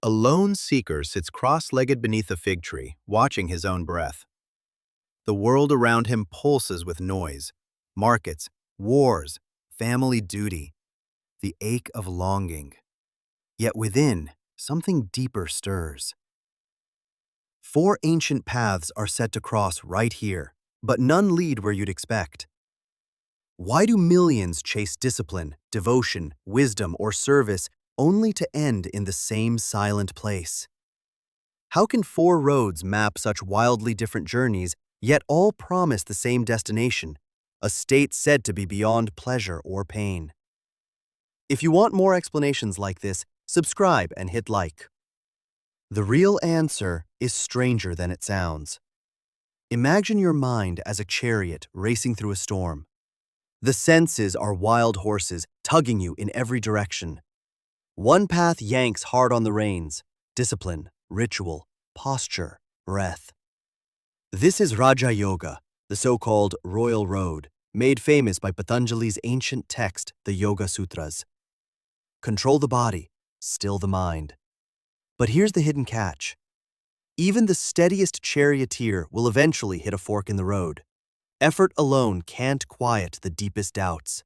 A lone seeker sits cross-legged beneath a fig tree, watching his own breath. The world around him pulses with noise, markets, wars, family duty, the ache of longing. Yet within, something deeper stirs. Four ancient paths are set to cross right here, but none lead where you'd expect. Why do millions chase discipline, devotion, wisdom, or service only to end in the same silent place? How can four roads map such wildly different journeys, yet all promise the same destination, a state said to be beyond pleasure or pain? If you want more explanations like this, subscribe and hit like. The real answer is stranger than it sounds. Imagine your mind as a chariot racing through a storm. The senses are wild horses tugging you in every direction. One path yanks hard on the reins: discipline, ritual, posture, breath. This is Raja Yoga, the so-called royal road, made famous by Patanjali's ancient text, the Yoga Sutras. Control the body, still the mind. But here's the hidden catch. Even the steadiest charioteer will eventually hit a fork in the road. Effort alone can't quiet the deepest doubts.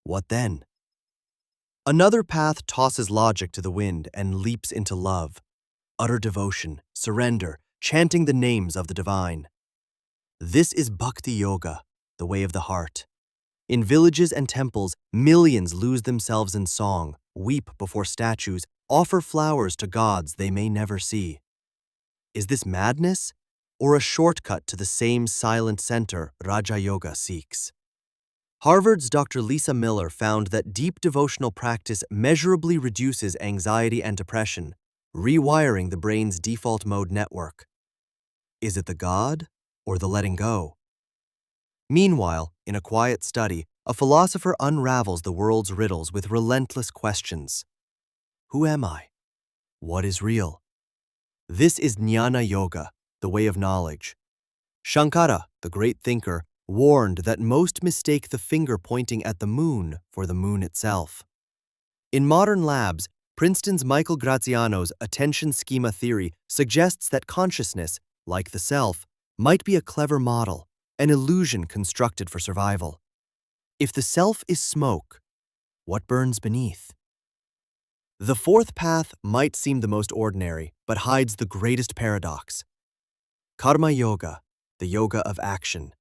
What then? Another path tosses logic to the wind and leaps into love, utter devotion, surrender, chanting the names of the divine. This is Bhakti Yoga, the way of the heart. In villages and temples, millions lose themselves in song, weep before statues, offer flowers to gods they may never see. Is this madness, or a shortcut to the same silent center Raja Yoga seeks? Harvard's Dr. Lisa Miller found that deep devotional practice measurably reduces anxiety and depression, rewiring the brain's default mode network. Is it the God or the letting go? Meanwhile, in a quiet study, a philosopher unravels the world's riddles with relentless questions. Who am I? What is real? This is Jnana Yoga, the way of knowledge. Shankara, the great thinker, warned that most mistake the finger pointing at the moon for the moon itself. In modern labs, Princeton's Michael Graziano's attention schema theory suggests that consciousness, like the self, might be a clever model, an illusion constructed for survival. If the self is smoke, what burns beneath? The fourth path might seem the most ordinary, but hides the greatest paradox. Karma Yoga, the yoga of action.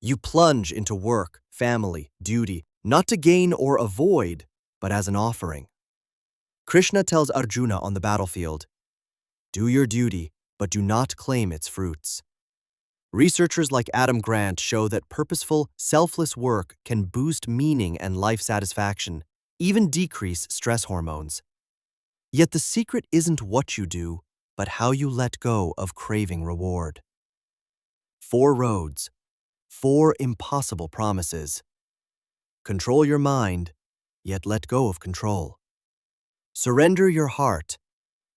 You plunge into work, family, duty, not to gain or avoid, but as an offering. Krishna tells Arjuna on the battlefield, "Do your duty, but do not claim its fruits." Researchers like Adam Grant show that purposeful, selfless work can boost meaning and life satisfaction, even decrease stress hormones. Yet the secret isn't what you do, but how you let go of craving reward. Four roads, four impossible promises. Control your mind, yet let go of control. Surrender your heart,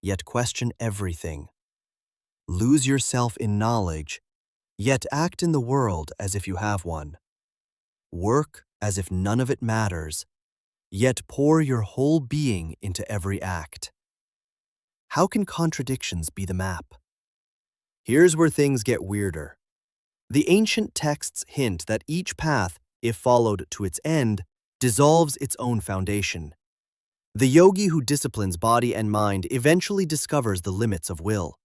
yet question everything. Lose yourself in knowledge, yet act in the world as if you have one. Work as if none of it matters, yet pour your whole being into every act. How can contradictions be the map? Here's where things get weirder. The ancient texts hint that each path, if followed to its end, dissolves its own foundation. The yogi who disciplines body and mind eventually discovers the limits of will.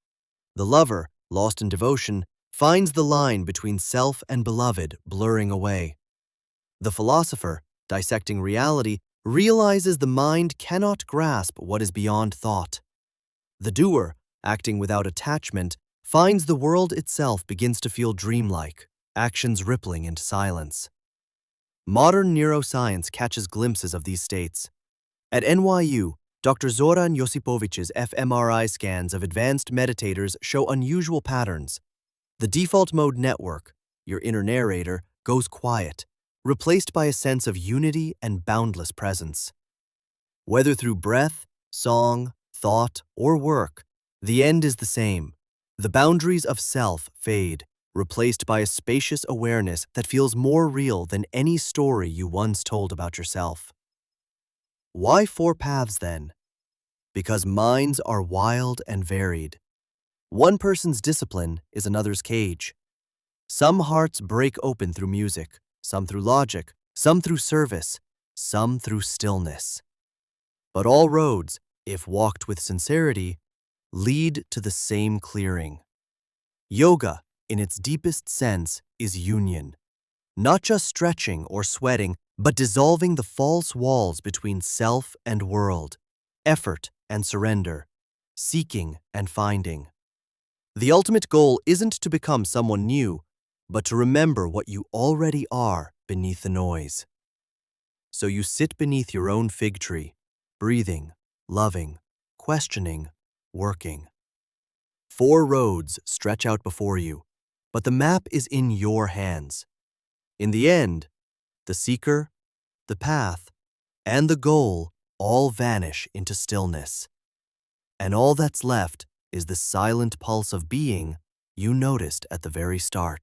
The lover, lost in devotion, finds the line between self and beloved blurring away. The philosopher, dissecting reality, realizes the mind cannot grasp what is beyond thought. The doer, acting without attachment, finds the world itself begins to feel dreamlike, actions rippling into silence. Modern neuroscience catches glimpses of these states. At NYU, Dr. Zoran Josipovich's fMRI scans of advanced meditators show unusual patterns. The default mode network, your inner narrator, goes quiet, replaced by a sense of unity and boundless presence. Whether through breath, song, thought, or work, the end is the same. The boundaries of self fade, replaced by a spacious awareness that feels more real than any story you once told about yourself. Why four paths then? Because minds are wild and varied. One person's discipline is another's cage. Some hearts break open through music, some through logic, some through service, some through stillness. But all roads, if walked with sincerity, lead to the same clearing. Yoga, in its deepest sense, is union. Not just stretching or sweating, but dissolving the false walls between self and world, effort and surrender, seeking and finding. The ultimate goal isn't to become someone new, but to remember what you already are beneath the noise. So you sit beneath your own fig tree, breathing, loving, questioning, working. 4 roads stretch out before you, but the map is in your hands. In the end, the seeker, the path, and the goal all vanish into stillness. And all that's left is the silent pulse of being you noticed at the very start.